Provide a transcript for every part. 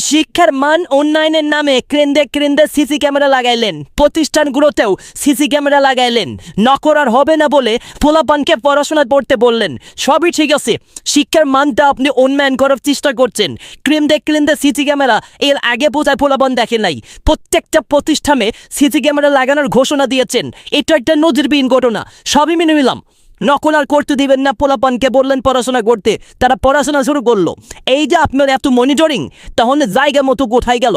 শিক্ষার মান উন্নয়নের নামে কেন্দ্রে কেন্দ্রে সিসি ক্যামেরা লাগাইলেন, প্রতিষ্ঠানগুলোতেও সিসি ক্যামেরা লাগাইলেন। নকর আর হবে না বলে পোলাপানকে পড়াশোনা পড়তে বললেন। সবই ঠিক আছে, শিক্ষার মানটা আপনি উন্নয়ন করার চেষ্টা করছেন। কেন্দ্রে কেন্দ্রে সিসি ক্যামেরা এর আগে বোঝায় পোলাপান দেখে নাই। প্রত্যেকটা প্রতিষ্ঠানে সিসি ক্যামেরা লাগানোর ঘোষণা দিয়েছেন। এটা একটা নজিরবিহীন ঘটনা, সবই মেনে নিলাম। নকল আর করতে দিবেন না, পোলাপানকে বললেন পড়াশোনা করতে, তারা পড়াশোনা শুরু করলো। এই যে আপনার এত মনিটরিং, তাহলে জায়গা মতো কোথায় গেল?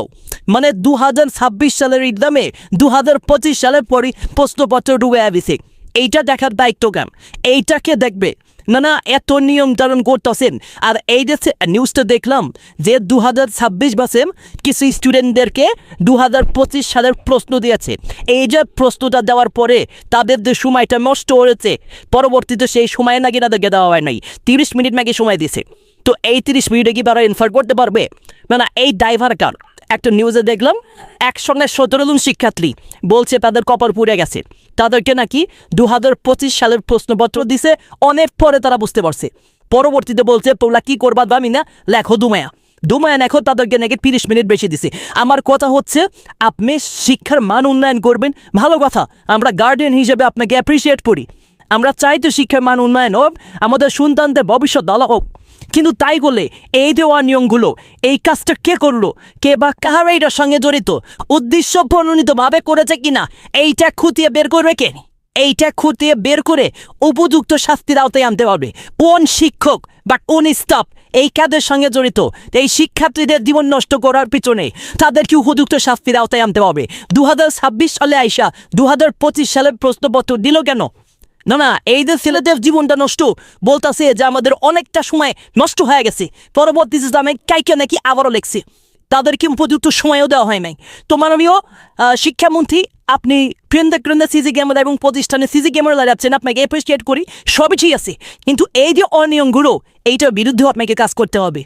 মানে 2026 সালের এক্সামে 2025 সালের পরই প্রশ্নপত্র ডুবে আবিছে। এইটা দেখার দায়িত্ব কেন? এইটাকে দেখবে না? না, এত নিয়ম ধারণ করতেছেন। আর এই যে নিউজটা দেখলাম যে 2026 বাসে কিছু স্টুডেন্টদেরকে 2025 সালের প্রশ্ন দিয়েছে। এই যে প্রশ্নটা দেওয়ার পরে তাদের যে সময়টা নষ্ট হয়েছে, পরবর্তীতে সেই সময় নাকি তাদেরকে দেওয়া হয় নাই, 30 মিনিট নাকি সময় দিয়েছে। তো এই 30 মিনিটে কি তারা ইনফার করতে পারবে? না, এই ড্রাইভার কার? একটা নিউজে দেখলাম একসঙ্গে 17 জন শিক্ষার্থী বলছে তাদের কপাল পুড়ে গেছে। তাদেরকে নাকি 2025 সালের প্রশ্নপত্র দিছে, অনেক পরে তারা বুঝতে পারছে। পরবর্তীতে বলছে তোমরা কি করবা আমি না, লেখো দুমায়া লেখো। তাদেরকে নাকি 30 মিনিট বেশি দিছে। আমার কথা হচ্ছে, আপনি শিক্ষার মান উন্নয়ন করবেন, ভালো কথা, আমরা গার্ডিয়ান হিসেবে আপনাকে অ্যাপ্রিসিয়েট করি। আমরা চাই তো শিক্ষার মান উন্নয়ন হোক, আমাদের সন্তানদের ভবিষ্যৎ ভালো হোক। কিন্তু তাই বলে এই দেওয়া নিয়মগুলো, এই কাজটা কে করলো, কে বা কাহার এইটার সঙ্গে জড়িত, উদ্দেশ্য প্রণোদিতভাবে করেছে কিনা, এইটা খুঁটিয়ে বের করবে কে? এইটা খুঁটিয়ে বের করে উপযুক্ত শাস্তির আওতায় আনতে পারবে কোন শিক্ষক বা কোন স্টাফ এই কাজের সঙ্গে জড়িত? এই শিক্ষার্থীদের জীবন নষ্ট করার পিছনে তাদেরকে উপযুক্ত শাস্তির আওতায় আনতে হবে। 2026 সালে আইসা 2025 সালের প্রশ্নপত্র দিল কেন? না, এই যে ছেলেদের জীবনটা নষ্ট বলতেছে যে আমাদের অনেকটা সময় নষ্ট হয়ে গেছে, পরবর্তীতে আমি কাইকে নাকি আবারও লেখছি, তাদেরকে উপযুক্ত সময়ও দেওয়া হয় নাই। তো মাননীয় শিক্ষামন্ত্রী, আপনি কেন্দ্রে সিসি ক্যামেরা এবং প্রতিষ্ঠানে সিসি ক্যামেরা লাগাচ্ছেন, আপনাকে অ্যাপ্রিসিয়েট করি, সবই ঠিক আছে। কিন্তু এই যে অনিয়মগুলো, এইটার বিরুদ্ধেও আপনাকে কাজ করতে হবে।